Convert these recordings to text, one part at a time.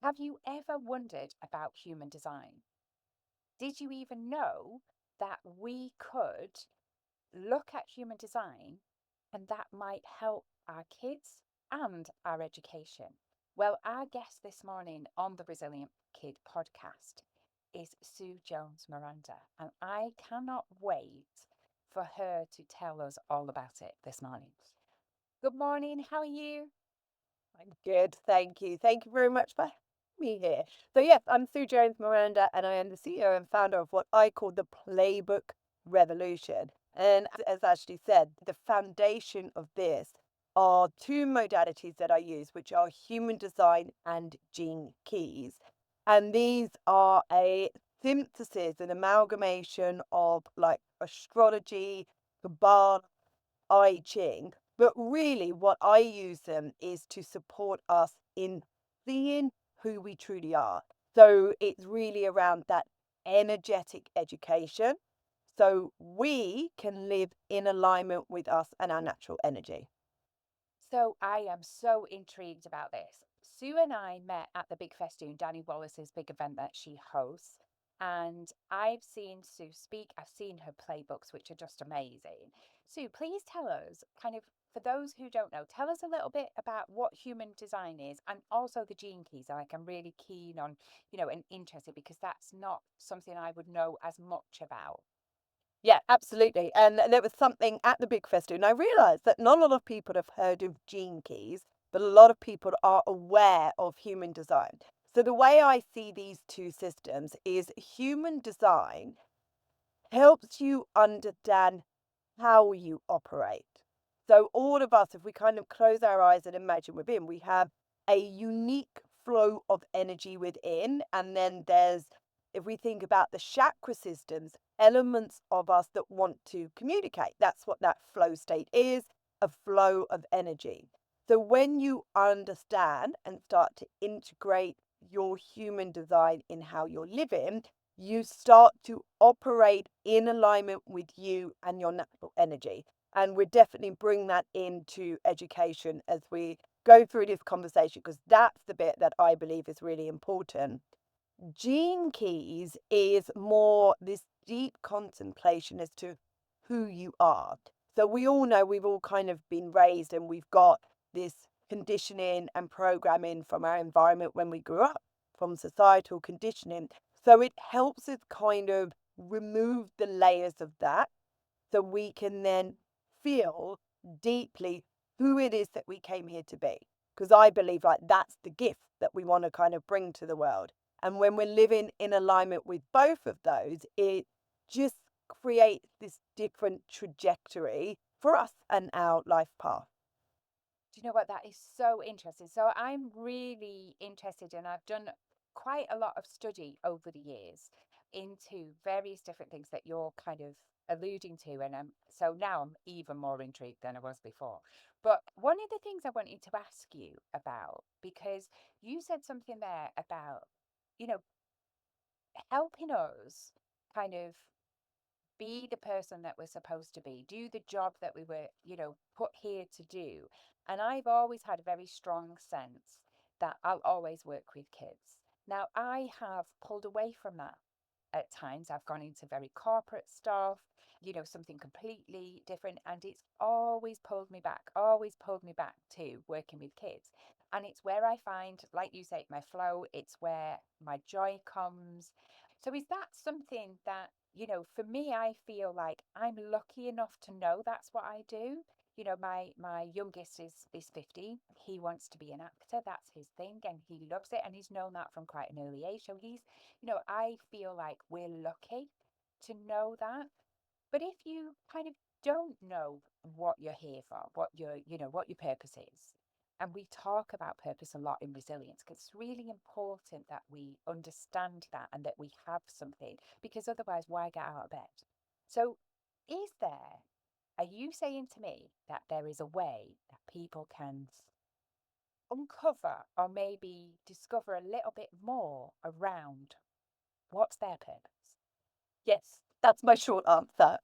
Have you ever wondered about human design? Did you even know that we could look at human design and that might help our kids and our education? Well, our guest this morning on the Resilient Kid podcast is Sue Jones-Miranda, and I cannot wait for her to tell us all about it this morning. Good morning, how are you? I'm good, thank you. Thank you very much for having me here. So yes, I'm Sue Jones-Miranda, and I am the CEO and founder of what I call the Playbook Revolution. And as Ashley said, the foundation of this are two modalities that I use, which are human design and gene keys. And these are a synthesis, an amalgamation of like astrology, Kabbalah, I Ching. But really, what I use them is to support us in seeing who we truly are. So it's really around that energetic education. So we can live in alignment with us and our natural energy. So I am so intrigued about this. Sue and I met at the Big Festoon, Danny Wallace's big event that she hosts. And I've seen Sue speak. I've seen her playbooks, which are just amazing. Sue, please tell us, kind of, for those who don't know, tell us a little bit about what human design is and also the gene keys. Like, I'm really keen on, and interested because that's not something I would know as much about. Yeah, absolutely. And there was something at the Big Festival, and I realized that not a lot of people have heard of gene keys, but a lot of people are aware of human design. So the way I see these two systems is human design helps you understand how you operate. So all of us, if we kind of close our eyes and imagine within, we have a unique flow of energy within. And then there's, if we think about the chakra systems, elements of us that want to communicate. That's what that flow state is, a flow of energy. So when you understand and start to integrate your human design in how you're living, you start to operate in alignment with you and your natural energy. And we're definitely bring that into education as we go through this conversation, because that's the bit that I believe is really important. Gene keys is more this deep contemplation as to who you are. So we all know we've all kind of been raised and we've got this conditioning and programming from our environment when we grew up, from societal conditioning. So it helps us kind of remove the layers of that so we can then feel deeply who it is that we came here to be. Because I believe like that's the gift that we want to kind of bring to the world. And when we're living in alignment with both of those, it just creates this different trajectory for us and our life path. Do you know what? That is so interesting. So I'm really interested, and I've done quite a lot of study over the years into various different things that you're kind of alluding to. And so now I'm even more intrigued than I was before. But one of the things I wanted to ask you about, because you said something there about, you know, helping us kind of be the person that we're supposed to be, do the job that we were, put here to do. And I've always had a very strong sense that I'll always work with kids. Now, I have pulled away from that at times. I've gone into very corporate stuff, something completely different. And it's always pulled me back to working with kids. And it's where I find, like you say, my flow, it's where my joy comes. So is that something that, for me, I feel like I'm lucky enough to know that's what I do. My youngest is 50. He wants to be an actor. That's his thing, and he loves it, and he's known that from quite an early age. So I feel like we're lucky to know that. But if you kind of don't know what you're here for, what your purpose is, and we talk about purpose a lot in resilience, because it's really important that we understand that and that we have something, because otherwise, why get out of bed? So, are you saying to me that there is a way that people can uncover or maybe discover a little bit more around what's their purpose? Yes, that's my short answer.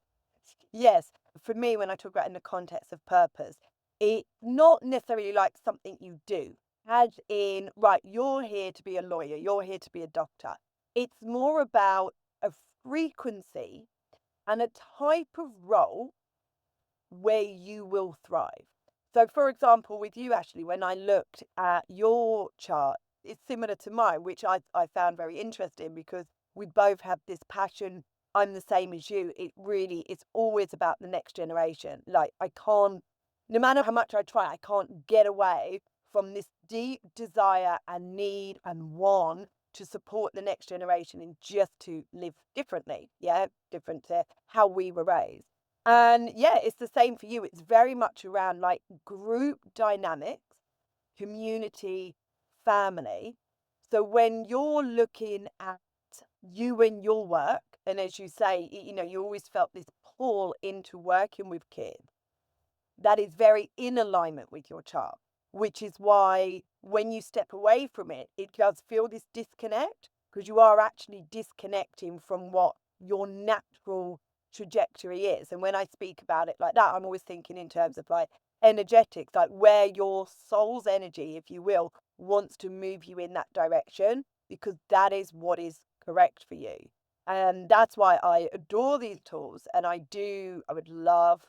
Yes, for me, when I talk about in the context of purpose, it's not necessarily like something you do. as in, right, you're here to be a lawyer, you're here to be a doctor. It's more about a frequency and a type of role where you will thrive. So, for example, with you, Ashley, when I looked at your chart, it's similar to mine, which I found very interesting because we both have this passion. I'm the same as you. It's always about the next generation. Like, I can't, no matter how much I try, I can't get away from this deep desire and need and want to support the next generation and just to live differently. Yeah, different to how we were raised. And yeah, it's the same for you. It's very much around like group dynamics, community, family. So when you're looking at you and your work, and as you say, you always felt this pull into working with kids, that is very in alignment with your chart, which is why when you step away from it, it does feel this disconnect because you are actually disconnecting from what your natural trajectory is. And when I speak about it like that, I'm always thinking in terms of like energetics, like where your soul's energy, if you will, wants to move you in that direction, because that is what is correct for you. And that's why I adore these tools. And I would love,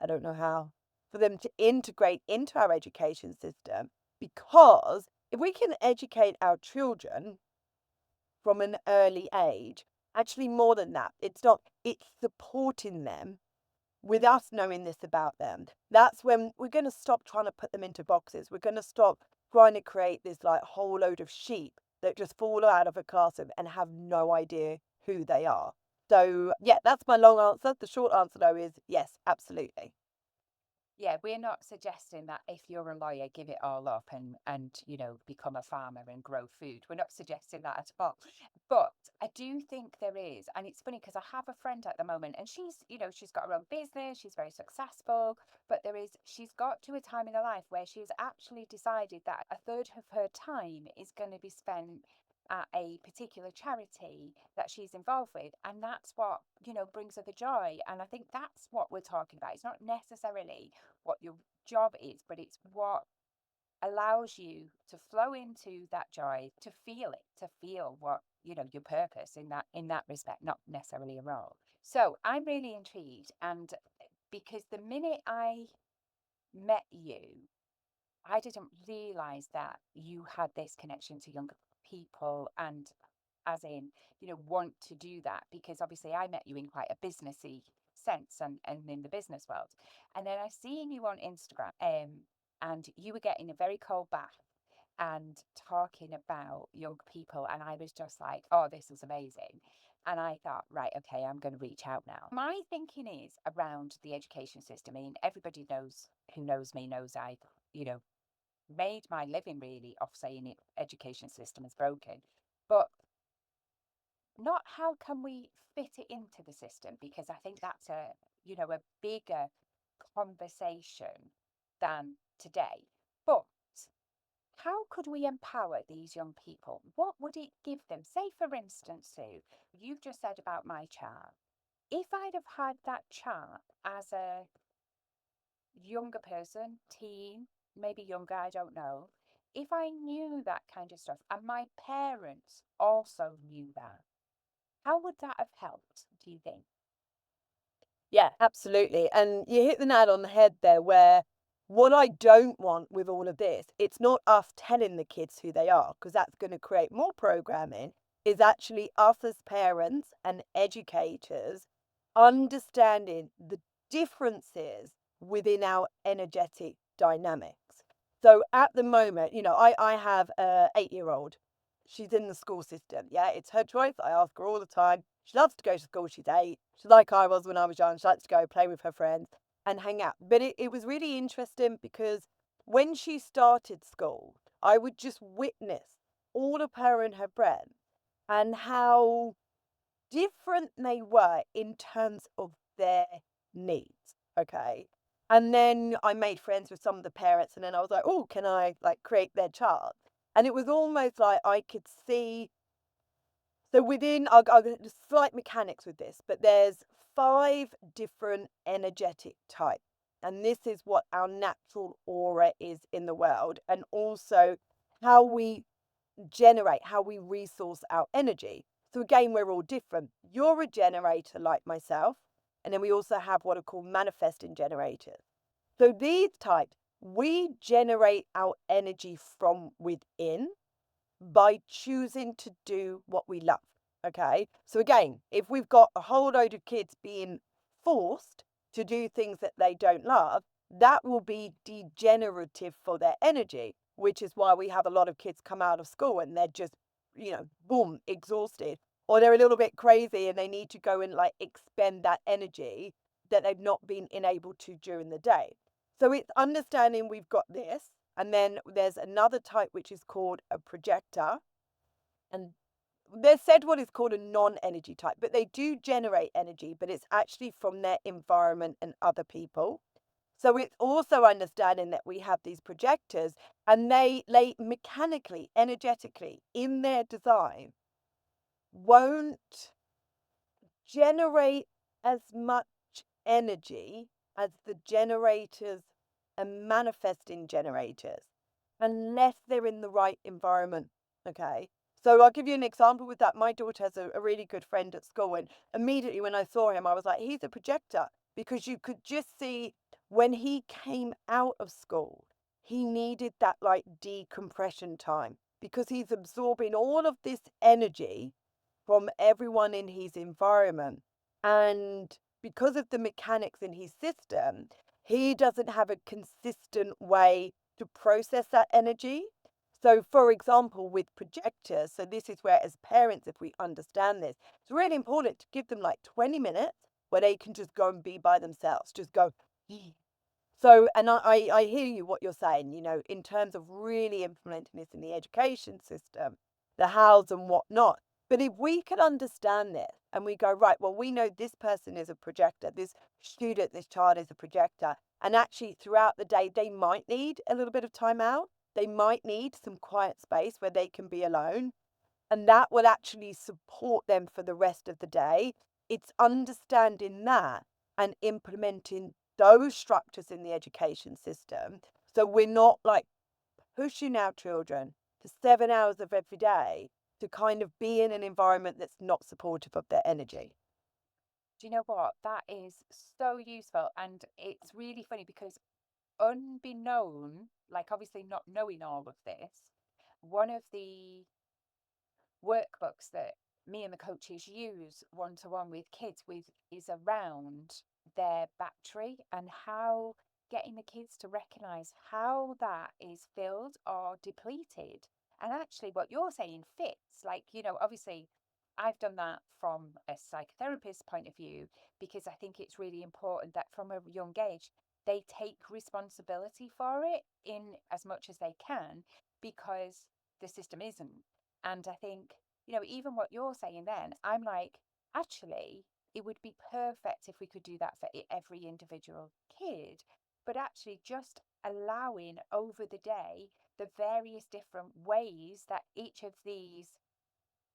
I don't know how, for them to integrate into our education system, because if we can educate our children from an early age, actually more than that, it's supporting them with us knowing this about them. That's when we're going to stop trying to put them into boxes. We're going to stop trying to create this like whole load of sheep that just fall out of a classroom and have no idea who they are. So, yeah, that's my long answer. The short answer, though, is yes, absolutely. Yeah, we're not suggesting that if you're a lawyer, give it all up and become a farmer and grow food. We're not suggesting that at all. But I do think there is, and it's funny because I have a friend at the moment, and she's got her own business, she's very successful, but she's got to a time in her life where she's actually decided that a third of her time is going to be spent at a particular charity that she's involved with, and that's what brings her the joy. And I think that's what we're talking about. It's not necessarily what your job is, but it's what allows you to flow into that joy, to feel it, to feel what your purpose in that respect, not necessarily a role. So I'm really intrigued, and because the minute I met you, I didn't realize that you had this connection to younger people, and as in, want to do that, because obviously I met you in quite a businessy sense, and in the business world. And then I seen you on Instagram, and you were getting a very cold bath and talking about young people. And I was just like, oh, this is amazing. And I thought, right, okay, I'm going to reach out now. My thinking is around the education system. I mean, everybody knows who knows me knows I've, you know, made my living really off saying it education system is broken. But not how can we fit it into the system, because I think that's a bigger conversation than today. But how could we empower these young people? What would it give them? Say, for instance, Sue, you've just said about my chart. If I'd have had that chart as a younger person, teen, maybe younger, I don't know. If I knew that kind of stuff and my parents also knew that, how would that have helped, do you think? Yeah, absolutely. And you hit the nail on the head there, where what I don't want with all of this, it's not us telling the kids who they are, because that's going to create more programming, is actually us as parents and educators understanding the differences within our energetic dynamics. So at the moment, I have a 8-year-old. She's in the school system. Yeah, it's her choice. I ask her all the time. She loves to go to school. She's 8. She's like I was when I was young. She likes to go play with her friends and hang out. But it was really interesting because when she started school, I would just witness all of her and her friends and how different they were in terms of their needs. Okay. And then I made friends with some of the parents, and then I was like, oh, can I like create their chart? And it was almost like I could see. So I'll go slight mechanics with this, but there's 5 different energetic types. And this is what our natural aura is in the world, and also how we generate, how we resource our energy. So again, we're all different. You're a generator like myself, and then we also have what are called manifesting generators. So these types, we generate our energy from within by choosing to do what we love. Okay. So again, if we've got a whole load of kids being forced to do things that they don't love, that will be degenerative for their energy, which is why we have a lot of kids come out of school and they're just, boom, exhausted, or they're a little bit crazy and they need to go and like expend that energy that they've not been enabled to during the day. So it's understanding we've got this, and then there's another type which is called a projector. And they're said what is called a non-energy type, but they do generate energy, but it's actually from their environment and other people. So it's also understanding that we have these projectors, and they mechanically, energetically, in their design, won't generate as much energy as the generators and manifesting generators unless they're in the right environment. Okay. So I'll give you an example with that. My daughter has a really good friend at school, and immediately when I saw him, I was like, he's a projector, because you could just see when he came out of school, he needed that like decompression time because he's absorbing all of this energy from everyone in his environment. And because of the mechanics in his system, he doesn't have a consistent way to process that energy. So, for example, with projectors, so this is where, as parents, if we understand this, it's really important to give them like 20 minutes where they can just go and be by themselves, just go. So, and I hear you what you're saying, in terms of really implementing this in the education system, the hows and whatnot. But if we can understand this and we go, right, well, we know this person is a projector, this student, this child is a projector. And actually, throughout the day, they might need a little bit of time out. They might need some quiet space where they can be alone. And that will actually support them for the rest of the day. It's understanding that and implementing those structures in the education system. So we're not like pushing our children to 7 hours of every day to kind of be in an environment that's not supportive of their energy. Do you know what? That is so useful. And it's really funny because unbeknown, like obviously not knowing all of this, one of the workbooks that me and the coaches use one to one with kids with is around their battery and how getting the kids to recognize how that is filled or depleted. And actually, what you're saying fits. Like, obviously, I've done that from a psychotherapist's point of view because I think it's really important that from a young age, they take responsibility for it in as much as they can because the system isn't. And I think, even what you're saying then, I'm like, actually, it would be perfect if we could do that for every individual kid, but actually just allowing over the day the various different ways that each of these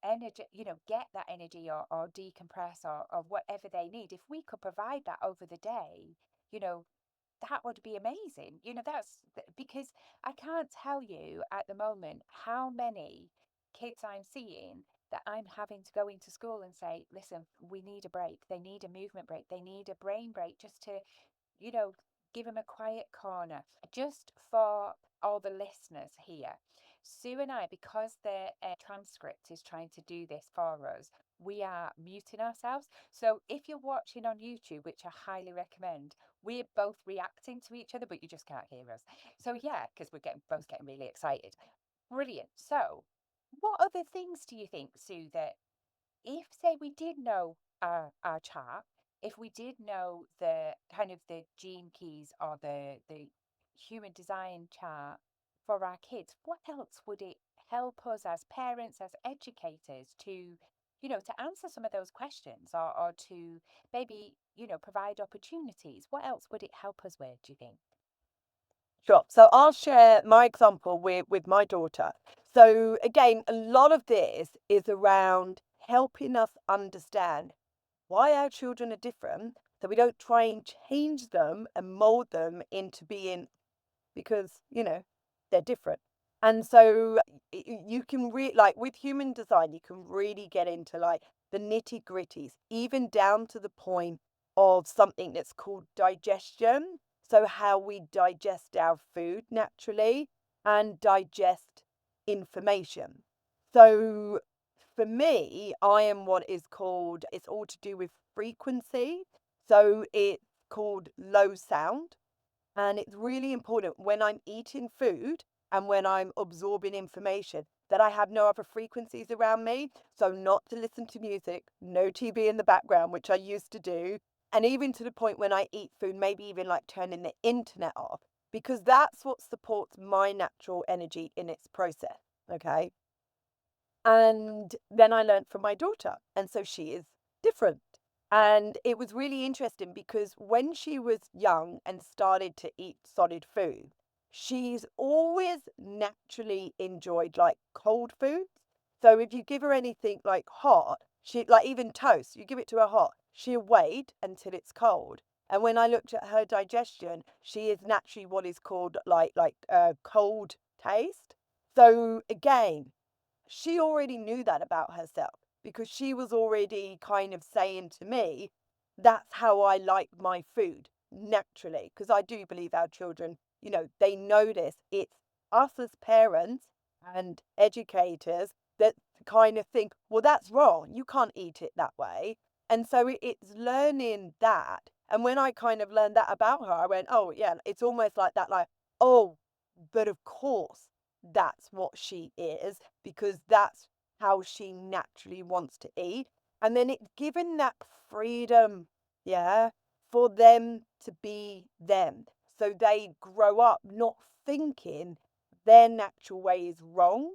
energy, get that energy or decompress or whatever they need. If we could provide that over the day, you know, that would be amazing. That's because I can't tell you at the moment how many kids I'm seeing that I'm having to go into school and say, listen, we need a break. They need a movement break. They need a brain break just to, you know, give them a quiet corner. Just for all the listeners here, Sue and I, because the transcript is trying to do this for us, we are muting ourselves. So if you're watching on YouTube, which I highly recommend, we're both reacting to each other, but you just can't hear us. So yeah, because we're both getting really excited. Brilliant. So, what other things do you think, Sue, that if say we did know our chart, if we did know the kind of the gene keys or the human design chart for our kids, what else would it help us as parents, as educators to, to answer some of those questions or to maybe, provide opportunities? What else would it help us with, do you think? Sure. So I'll share my example with my daughter. So again, a lot of this is around helping us understand why our children are different So we don't try and change them and mold them into being, because, they're different. And so you can really, like with human design, you can really get into like the nitty gritties, even down to the point of something that's called digestion. So how we digest our food naturally and digest information. So for me, I am what is called, it's all to do with frequency. So it's called low sound. And it's really important when I'm eating food and when I'm absorbing information that I have no other frequencies around me. So, not to listen to music, no TV in the background, which I used to do. And even to the point when I eat food, maybe even like turning the internet off, because that's what supports my natural energy in its process. Okay. And then I learned from my daughter. And so she is different. And it was really interesting because when she was young and started to eat solid food, she's always naturally enjoyed like cold foods. So if you give her anything like hot, she like even toast, you give it to her hot, she'll wait until it's cold. And when I looked at her digestion, she is naturally what is called cold taste. So again, she already knew that about herself because she was already kind of saying to me, that's how I like my food naturally. Because I do believe our children, they know this. It's us as parents and educators that kind of think, well, that's wrong. You can't eat it that way. And so it's learning that. And when I kind of learned that about her, I went, oh, yeah, it's almost like that, like, oh, but of course that's what she is because that's how she naturally wants to eat. And then it's given that freedom, yeah, for them to be them. So they grow up not thinking their natural way is wrong.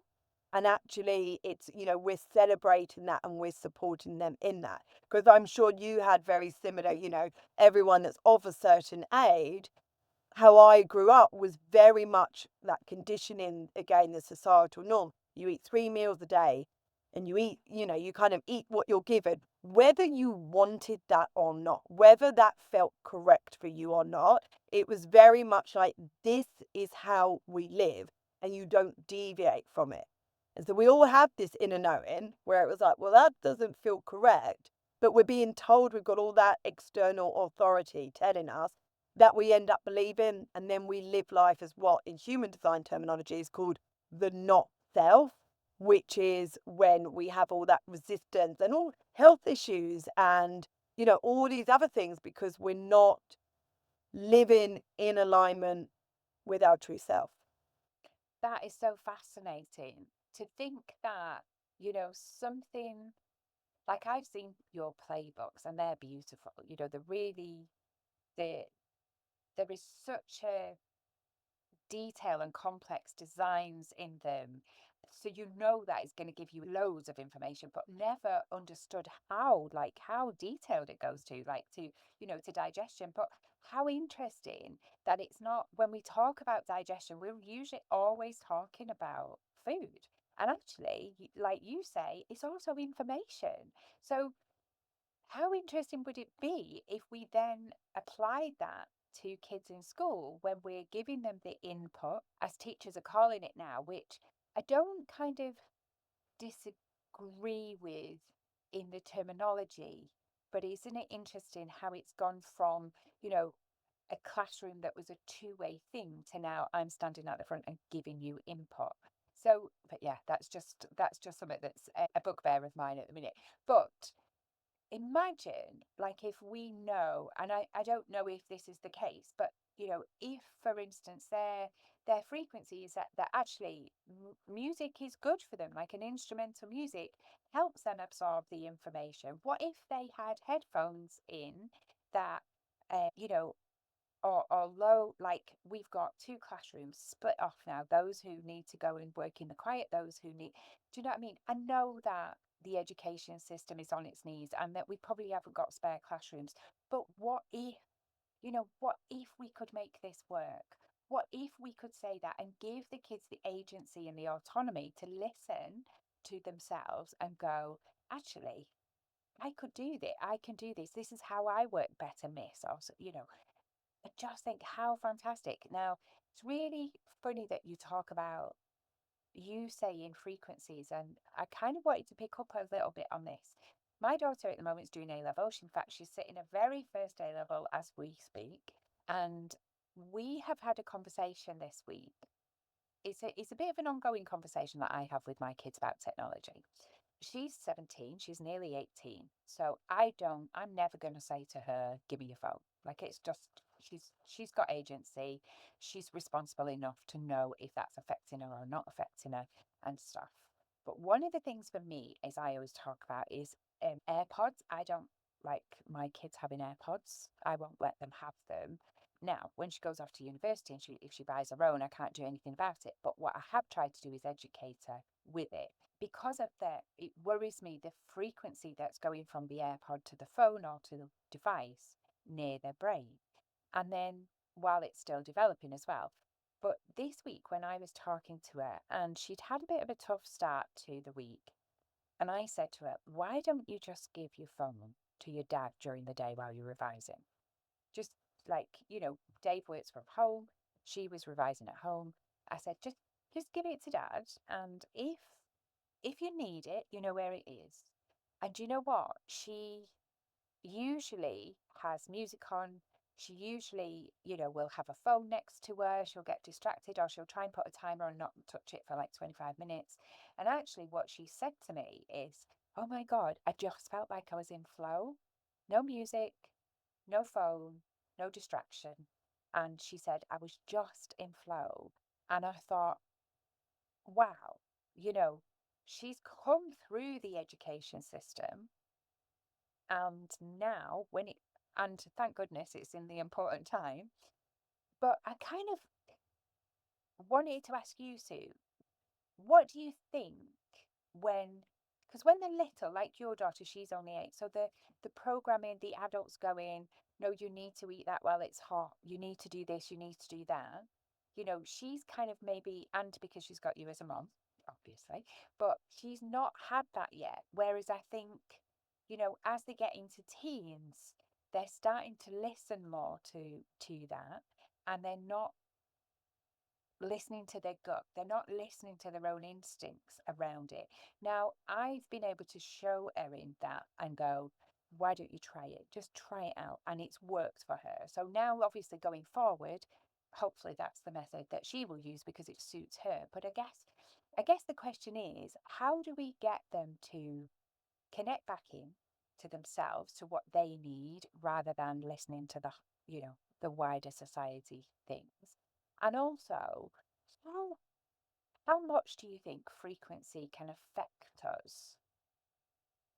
And actually, it's, we're celebrating that and we're supporting them in that. Because I'm sure you had very similar, everyone that's of a certain age, how I grew up was very much that conditioning, again, the societal norm. You eat 3 meals a day and you eat, you kind of eat what you're given, whether you wanted that or not, whether that felt correct for you or not. It was very much like, this is how we live and you don't deviate from it. And so we all have this inner knowing where it was like, well, that doesn't feel correct. But we're being told we've got all that external authority telling us that we end up believing, and then we live life as what in human design terminology is called the not self, which is when we have all that resistance and all health issues and, all these other things because we're not living in alignment with our true self. That is so fascinating to think that, something like I've seen your playbooks and they're beautiful. They're really, they there is such a detail and complex designs in them. So that it's going to give you loads of information, but never understood how detailed it goes to, to digestion. But how interesting that it's not, when we talk about digestion, we're usually always talking about food. And actually, like you say, it's also information. So how interesting would it be if we then applied that to kids in school when we're giving them the input, as teachers are calling it now, which I don't kind of disagree with in the terminology, but isn't it interesting how it's gone from, a classroom that was a two-way thing to now I'm standing at the front and giving you input. So, but yeah, that's just something that's a bugbear of mine at the minute. But imagine like if we know, and I don't know if this is the case, but if for instance their frequency is that actually music is good for them, like an instrumental music helps them absorb the information. What if they had headphones in that you know although like we've got two classrooms split off now, those who need to go and work in the quiet, those who need, do you know what I mean? I know that the education system is on its knees and that we probably haven't got spare classrooms, but what if we could make this work? What if we could say that and give the kids the agency and the autonomy to listen to themselves and go, actually, I could do this. I can do this. This is how I work better, miss. Also, I just think how fantastic. Now, it's really funny that you talk about you saying frequencies, and I kind of wanted to pick up a little bit on this. My daughter at the moment is doing A level. In fact, she's sitting a very first A level as we speak, and we have had a conversation this week. It's a bit of an ongoing conversation that I have with my kids about technology. She's 17, she's nearly 18. So I'm never going to say to her, give me your phone. Like, it's just, she's got agency. She's responsible enough to know if that's affecting her or not affecting her and stuff. But one of the things for me, as I always talk about, is AirPods. I don't like my kids having AirPods. I won't let them have them. Now, when she goes off to university and if she buys her own, I can't do anything about it. But what I have tried to do is educate her with it. Because of that, it worries me the frequency that's going from the AirPod to the phone or to the device near their brain. And then while it's still developing as well. But this week, when I was talking to her, and she'd had a bit of a tough start to the week, and I said to her, why don't you just give your phone to your dad during the day while you're revising? Just like, Dave works from home. She was revising at home. I said, just give it to dad. And if you need it, you know where it is. And you know what? She usually has music on. She usually, will have a phone next to her. She'll get distracted or she'll try and put a timer and not touch it for like 25 minutes. And actually, what she said to me is, oh my God, I just felt like I was in flow. No music, no phone, no distraction. And she said, I was just in flow. And I thought, wow, you know, she's come through the education system. And now, and thank goodness it's in the important time. But I kind of wanted to ask you, Sue, what do you think when, because when they're little, like your daughter, she's only 8, so the programming, the adults going, no, you need to eat that while it's hot, you need to do this, you need to do that. She's kind of maybe, and because she's got you as a mom, obviously, but she's not had that yet. Whereas I think, as they get into teens, they're starting to listen more to that, and they're not listening to their gut. They're not listening to their own instincts around it. Now, I've been able to show Erin that and go, why don't you try it? Just try it out. And it's worked for her. So now, obviously, going forward, hopefully that's the method that she will use because it suits her. But I guess the question is, how do we get them to connect back in to themselves, to what they need, rather than listening to the wider society things? And also, how how much do you think frequency can affect us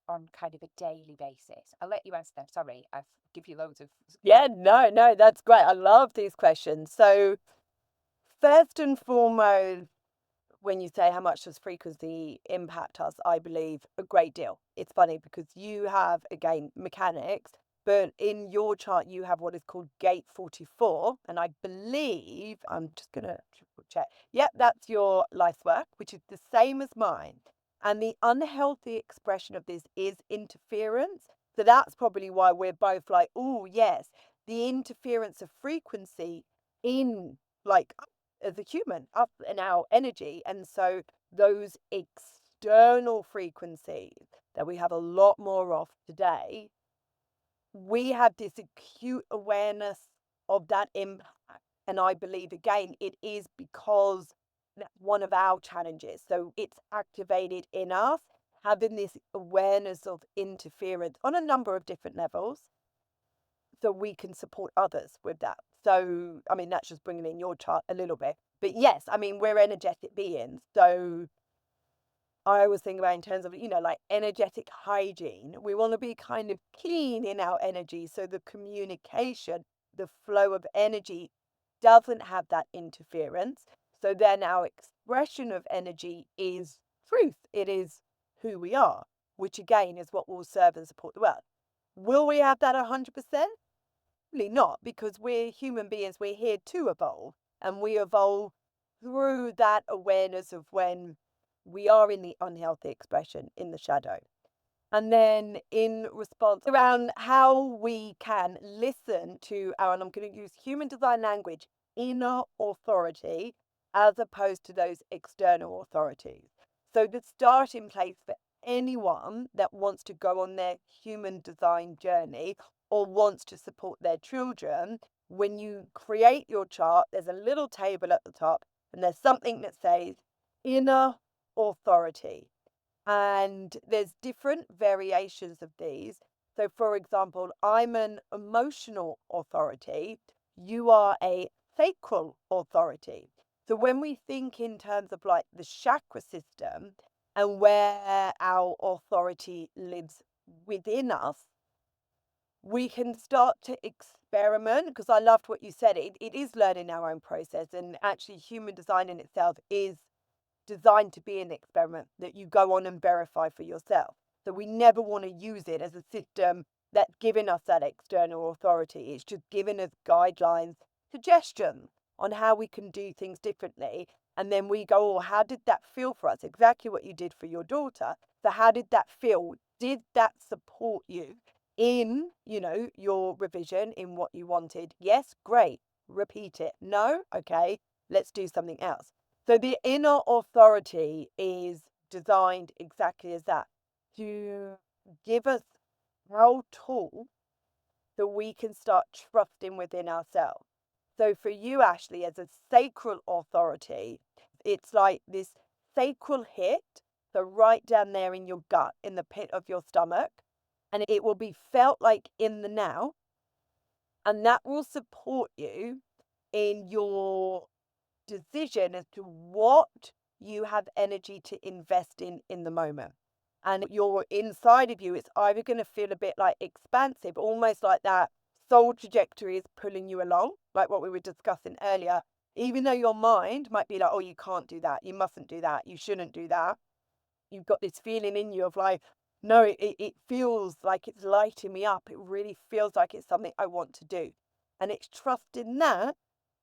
on kind of a daily basis? I'll let you answer them. Sorry, I've give you loads of Yeah, no, that's great. I love these questions. So, first and foremost, when you say how much does frequency impact us, I believe a great deal. It's funny because you have, again, mechanics, but in your chart, you have what is called gate 44. And I believe, I'm just going to triple check. Yep, that's your life's work, which is the same as mine. And the unhealthy expression of this is interference. So that's probably why we're both like, oh, yes, the interference of frequency in like as a human up in our energy. And so those external frequencies that we have a lot more of today, we have this acute awareness of that impact. And I believe, again, it is because that's one of our challenges. So it's activated in us, having this awareness of interference on a number of different levels so we can support others with that. So, I mean, that's just bringing in your chart a little bit. But yes, I mean, we're energetic beings. So I always think about in terms of, like energetic hygiene. We want to be kind of clean in our energy. So the communication, the flow of energy doesn't have that interference. So then our expression of energy is truth. It is who we are, which again is what will serve and support the world. Will we have that 100%? Probably not, because we're human beings, we're here to evolve, and we evolve through that awareness of when we are in the unhealthy expression, in the shadow. And then in response around how we can listen to our, and I'm going to use human design language, inner authority as opposed to those external authorities. So the starting place for anyone that wants to go on their human design journey or wants to support their children, when you create your chart, there's a little table at the top and there's something that says inner authority. And there's different variations of these. So, for example, I'm an emotional authority, you are a sacral authority. So, when we think in terms of like the chakra system and where our authority lives within us, we can start to experiment because I loved what you said. It is learning our own process, and actually, human design in itself is designed to be an experiment that you go on and verify for yourself. So we never want to use it as a system that's giving us that external authority. It's just giving us guidelines, suggestions on how we can do things differently. And then we go, oh, how did that feel for us? Exactly what you did for your daughter. So how did that feel? Did that support you in, your revision, in what you wanted? Yes, great. Repeat it. No? Okay, let's do something else. So the inner authority is designed exactly as that, to give us our tool that we can start trusting within ourselves. So for you, Ashley, as a sacral authority, it's like this sacral hit, so right down there in your gut, in the pit of your stomach, and it will be felt like in the now, and that will support you in your decision as to what you have energy to invest in the moment. And your inside of you, it's either going to feel a bit like expansive, almost like that soul trajectory is pulling you along, like what we were discussing earlier. Even though your mind might be like, oh, you can't do that, you mustn't do that, you shouldn't do that. You've got this feeling in you of like, no, it feels like it's lighting me up. It really feels like it's something I want to do. And it's trusting that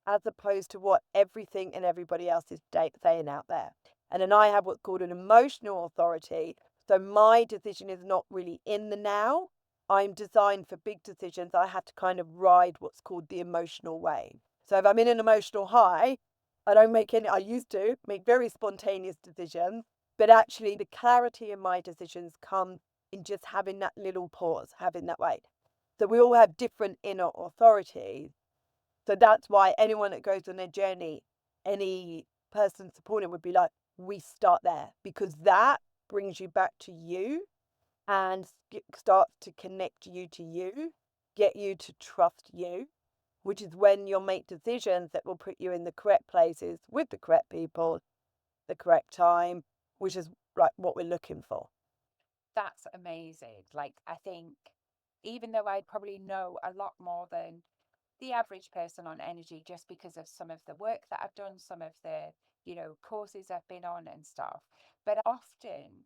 as opposed to what everything and everybody else is saying out there. And then I have what's called an emotional authority. So my decision is not really in the now. I'm designed for big decisions. I have to kind of ride what's called the emotional wave. So if I'm in an emotional high, I used to make very spontaneous decisions, but actually the clarity in my decisions come in just having that little pause, having that wait. So we all have different inner authorities. So that's why anyone that goes on a journey, any person supporting would be like, we start there because that brings you back to you and starts to connect you to you, get you to trust you, which is when you'll make decisions that will put you in the correct places with the correct people, the correct time, which is like what we're looking for. That's amazing. Like, I think even though I'd probably know a lot more than the average person on energy just because of some of the work that I've done, some of the, courses I've been on and stuff. But often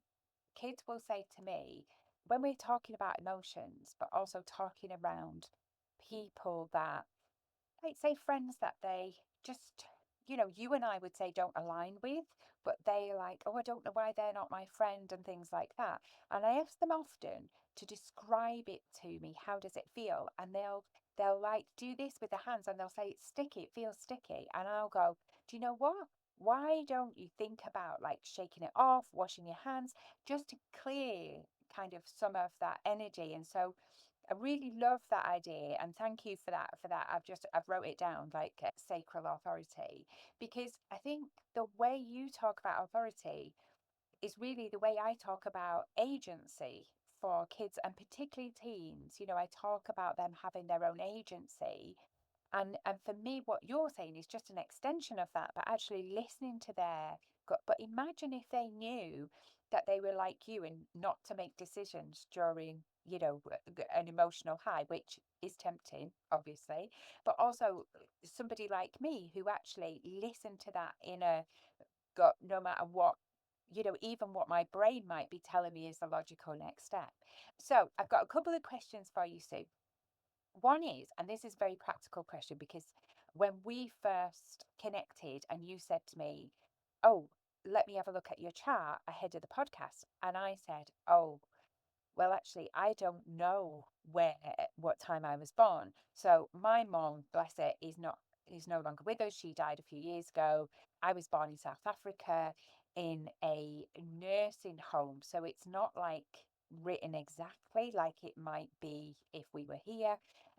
kids will say to me, when we're talking about emotions, but also talking around people that, like, say, friends that they just, you and I would say don't align with, but they like, oh, I don't know why they're not my friend and things like that. And I ask them often to describe it to me. How does it feel? And they'll like do this with their hands and they'll say it's sticky, it feels sticky. And I'll go, do you know what? Why don't you think about like shaking it off, washing your hands, just to clear kind of some of that energy? And so I really love that idea, and thank you for that. I've wrote it down like sacral authority, because I think the way you talk about authority is really the way I talk about agency for kids and particularly teens. I talk about them having their own agency. And for me, what you're saying is just an extension of that, but actually listening to their gut. But imagine if they knew that they were like you and not to make decisions during, an emotional high, which is tempting, obviously, but also somebody like me who actually listened to that inner gut no matter what, even what my brain might be telling me is the logical next step. So I've got a couple of questions for you, Sue. One is, and this is a very practical question because when we first connected and you said to me, oh, let me have a look at your chart ahead of the podcast. And I said, oh, well, actually, I don't know what time I was born. So my mom, bless her, is no longer with us. She died a few years ago. I was born in South Africa in a nursing home. So it's not like written exactly like it might be if we were here.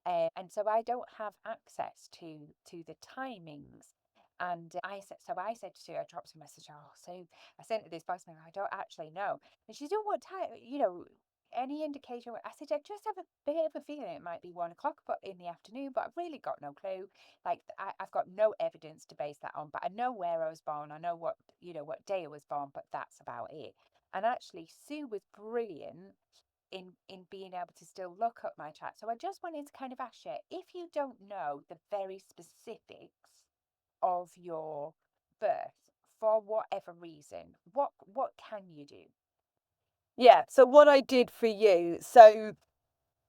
And so I don't have access to the timings. And I said to her, I dropped a message. Oh, so I sent her this voicemail. I don't actually know. And she said, "Oh, what time? Any indication?" I said, "I just have a bit of a feeling it might be 1 o'clock, but in the afternoon. But I've really got no clue. Like I've got no evidence to base that on. But I know where I was born. I know what day I was born. But that's about it." And actually, Sue was brilliant in being able to still look up my chart. So I just wanted to kind of ask you, if you don't know the very specifics of your birth for whatever reason, what can you do? Yeah, so what I did for you, so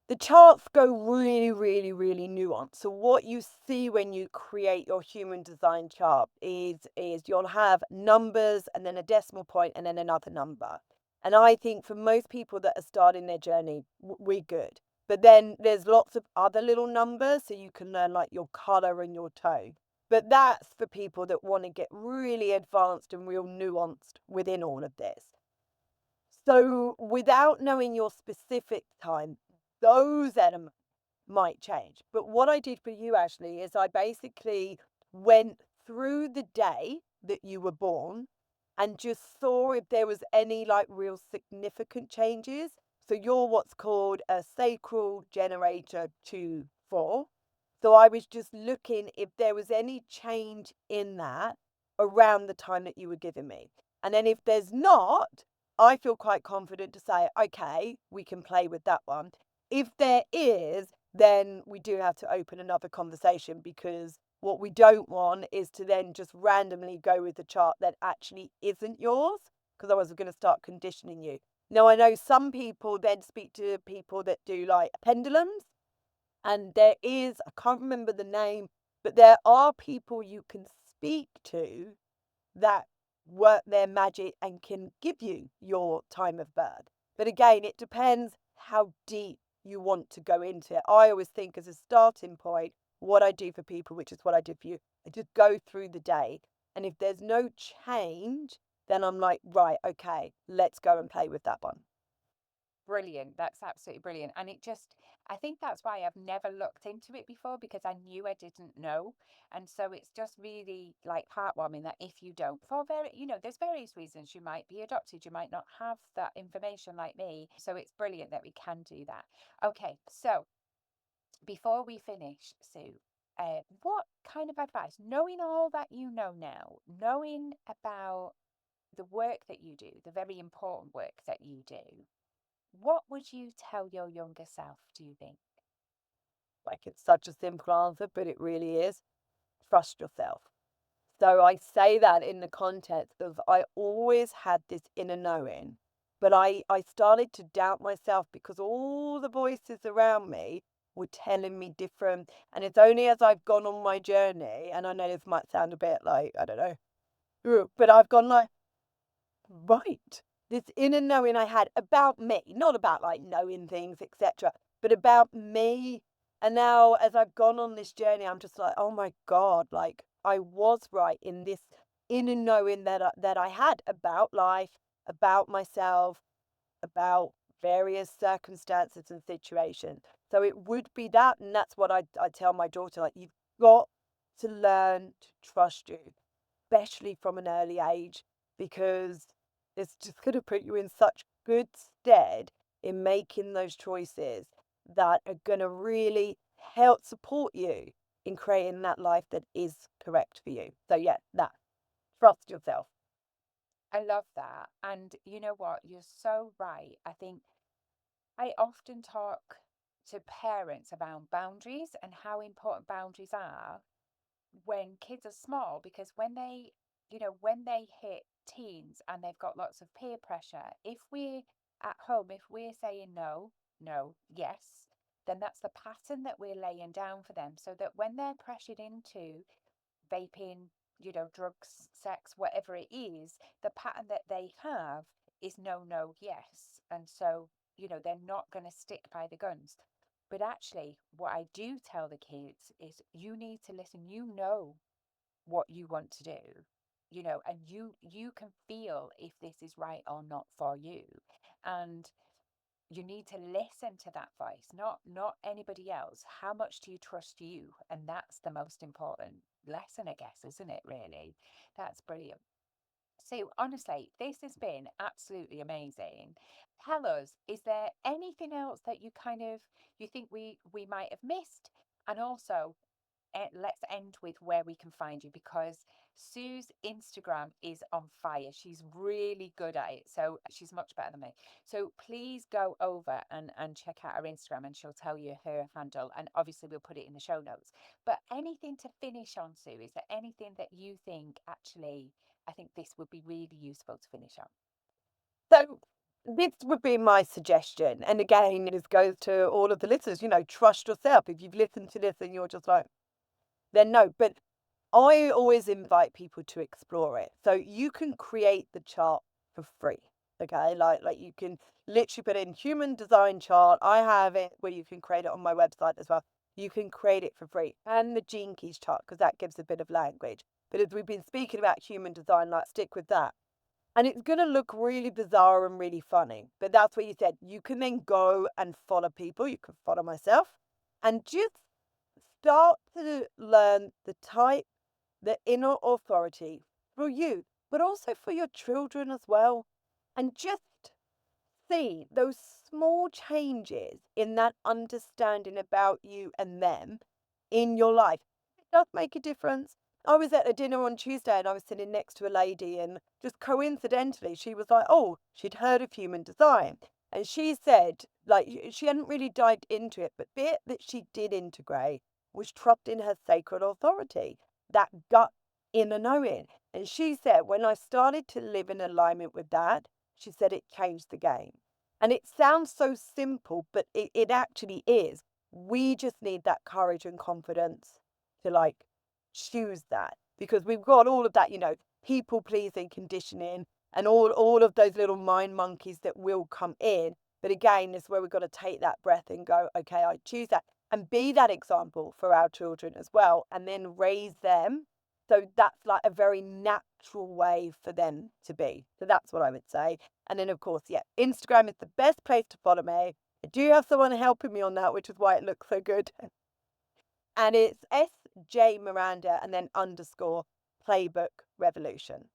the charts go really, really, really nuanced. So what you see when you create your human design chart is you'll have numbers and then a decimal point and then another number. And I think for most people that are starting their journey, we're good. But then there's lots of other little numbers, so you can learn like your color and your tone. But that's for people that want to get really advanced and real nuanced within all of this. So without knowing your specific time, those elements might change. But what I did for you, Ashley, is I basically went through the day that you were born and just saw if there was any like real significant changes. So you're what's called a sacral generator 2-4. So I was just looking if there was any change in that around the time that you were giving me. And then if there's not, I feel quite confident to say, okay, we can play with that one. If there is, then we do have to open another conversation, because what we don't want is to then just randomly go with the chart that actually isn't yours, because otherwise we're going to start conditioning you. Now, I know some people then speak to people that do like pendulums, and there is, I can't remember the name, but there are people you can speak to that work their magic and can give you your time of birth. But again, it depends how deep you want to go into it. I always think as a starting point, what I do for people, which is what I did for you, I just go through the day. And if there's no change, then I'm like, right, okay, let's go and play with that one. Brilliant. That's absolutely brilliant. And I think that's why I've never looked into it before, because I knew I didn't know. And so it's just really like heartwarming that if you don't, for there's various reasons you might be adopted, you might not have that information like me. So it's brilliant that we can do that. Okay. So before we finish, Sue, what kind of advice, knowing all that you know now, knowing about the work that you do, the very important work that you do, what would you tell your younger self, do you think? Like, it's such a simple answer, but it really is. Trust yourself. So I say that in the context of I always had this inner knowing, but I started to doubt myself because all the voices around me were telling me different. And it's only as I've gone on my journey, and I know this might sound a bit like, I don't know, but I've gone like, right, this inner knowing I had about me, not about like knowing things, etc., but about me. And now, as I've gone on this journey, I'm just like, oh my God, like I was right in this inner knowing that I had about life, about myself, about various circumstances and situations. So it would be that, and that's what I tell my daughter, like, you've got to learn to trust you, especially from an early age, because it's just going to put you in such good stead in making those choices that are going to really help support you in creating that life that is correct for you. So, yeah, that trust yourself. I love that. And you know what? You're so right. I think I often talk to parents about boundaries and how important boundaries are when kids are small, because when they hit teens and they've got lots of peer pressure, if we're at home, if we're saying no, no, yes, then that's the pattern that we're laying down for them, so that when they're pressured into vaping, drugs, sex, whatever it is, the pattern that they have is no, no, yes. And so, they're not going to stick by the guns. But actually, what I do tell the kids is you need to listen. You know what you want to do, and you can feel if this is right or not for you. And you need to listen to that voice, not anybody else. How much do you trust you? And that's the most important lesson, I guess, isn't it, really? That's brilliant. So honestly, this has been absolutely amazing. Tell us, is there anything else that you think we might have missed? And also, let's end with where we can find you, because Sue's Instagram is on fire. She's really good at it. So she's much better than me. So please go over and check out her Instagram, and she'll tell you her handle. And obviously, we'll put it in the show notes. But anything to finish on, Sue? Is there anything that you think actually, I think this would be really useful to finish on? So this would be my suggestion. And again, this goes to all of the listeners, trust yourself. If you've listened to this and you're just like, then no. But I always invite people to explore it. So you can create the chart for free. Okay. Like you can literally put in human design chart. I have it where you can create it on my website as well. You can create it for free. And the gene keys chart, because that gives a bit of language. But as we've been speaking about human design, like stick with that. And it's going to look really bizarre and really funny. But that's what you said. You can then go and follow people. You can follow myself and just start to learn the type, the inner authority for you, but also for your children as well. And just see those small changes in that understanding about you and them in your life. It does make a difference. I was at a dinner on Tuesday and I was sitting next to a lady, and just coincidentally, she was like, oh, she'd heard of human design. And she said, like, she hadn't really dived into it, but bit that she did integrate was trust in her sacred authority, that gut inner knowing. And she said, when I started to live in alignment with that, she said it changed the game. And it sounds so simple, but it actually is. We just need that courage and confidence to like choose that, because we've got all of that, people pleasing conditioning and all of those little mind monkeys that will come in. But again, this is where we've got to take that breath and go, okay, I choose that, and be that example for our children as well, and then raise them. So that's like a very natural way for them to be. So that's what I would say. And then, of course, yeah, Instagram is the best place to follow me. I do have someone helping me on that, which is why it looks so good. And it's S.J. Miranda and then underscore Playbook Revolution.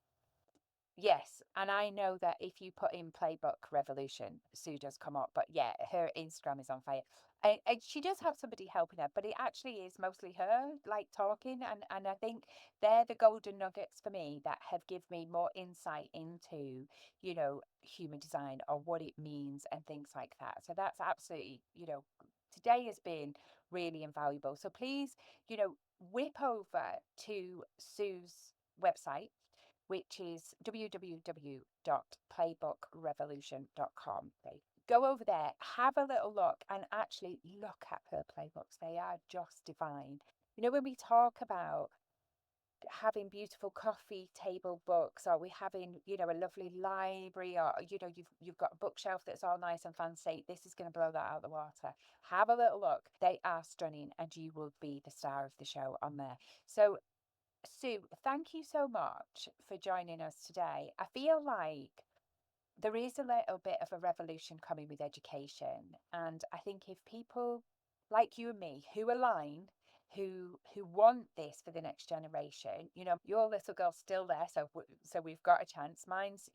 Yes, and I know that if you put in Playbook Revolution, Sue does come up. But yeah, her Instagram is on fire. And she does have somebody helping her, but it actually is mostly her like talking. And I think they're the golden nuggets for me that have given me more insight into, human design or what it means and things like that. So that's absolutely, today has been really invaluable. So please, whip over to Sue's website, which is www.playbookrevolution.com. Okay. Go over there, have a little look, and actually look at her playbooks. They are just divine. When we talk about having beautiful coffee table books, or we having, a lovely library, or you've got a bookshelf that's all nice and fancy, this is going to blow that out of the water. Have a little look. They are stunning, and you will be the star of the show on there. So Sue, thank you so much for joining us today. I feel like there is a little bit of a revolution coming with education. And I think if people like you and me who align, who want this for the next generation, your little girl's still there, so we've got a chance. Mine's,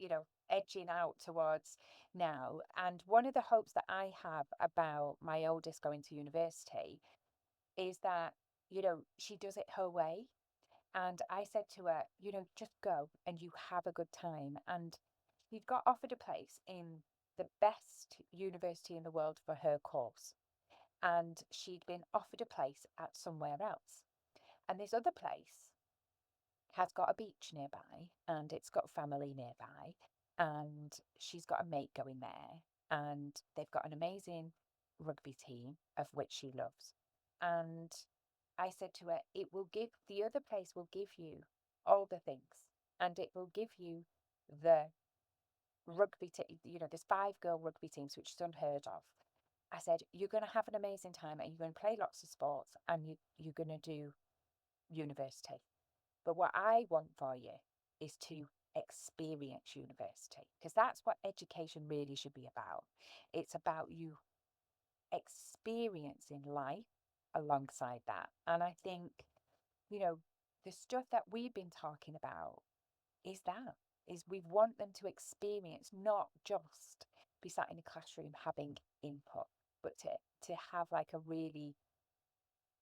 edging out towards now. And one of the hopes that I have about my oldest going to university is that, she does it her way. And I said to her, just go and you have a good time. And she got offered a place in the best university in the world for her course. And she'd been offered a place at somewhere else. And this other place has got a beach nearby, and it's got family nearby. And she's got a mate going there. And they've got an amazing rugby team, of which she loves. And I said to her, the other place will give you all the things, and it will give you the rugby team, there's 5 girl rugby teams, which is unheard of. I said, you're going to have an amazing time and you're going to play lots of sports and you're going to do university. But what I want for you is to experience university, because that's what education really should be about. It's about you experiencing life alongside that. And I think, you know, the stuff that we've been talking about is that is we want them to experience, not just be sat in a classroom having input, but to have like a really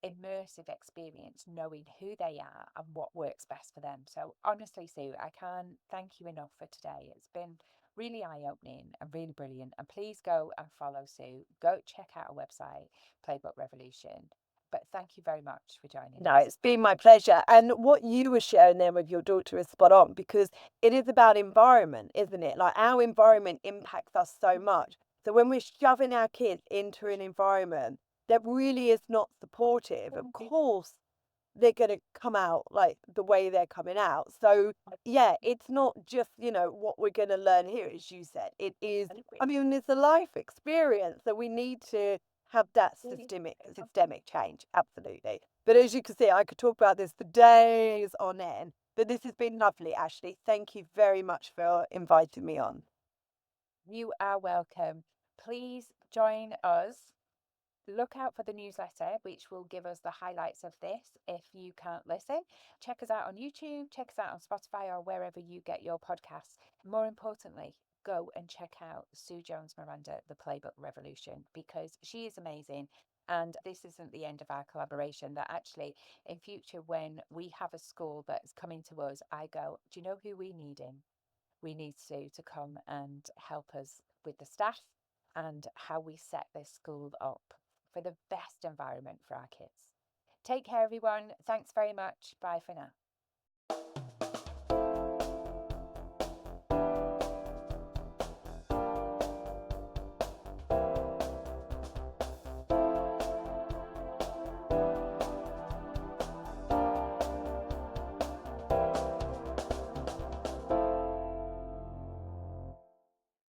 immersive experience, knowing who they are and what works best for them. So honestly, Sue, I can't thank you enough for today. It's been really eye-opening and really brilliant. And please go and follow Sue. Go check out our website, Playbook Revolution. But thank you very much for joining No, us. it's been my pleasure. And what you were sharing there with your daughter is spot on, because it is about environment, isn't it? Like our environment impacts us so much. So when we're shoving our kids into an environment that really is not supportive, of course they're going to come out like the way they're coming out. So yeah, it's not just, what we're going to learn here, as you said. It is, I mean, it's a life experience. So we need to have that systemic change. Absolutely. But as you can see, I could talk about this for days on end. But this has been lovely, Ashley. Thank you very much for inviting me on. You are welcome. Please join us. Look out for the newsletter, which will give us the highlights of this if you can't listen. Check us out on YouTube, check us out on Spotify or wherever you get your podcasts. More importantly, go and check out Sue Jones-Miranda, The Playbook Revolution, because she is amazing. And this isn't the end of our collaboration. That actually, in future, when we have a school that's coming to us, I go, do you know who we need in? We need Sue to come and help us with the staff and how we set this school up for the best environment for our kids. Take care, everyone. Thanks very much. Bye for now.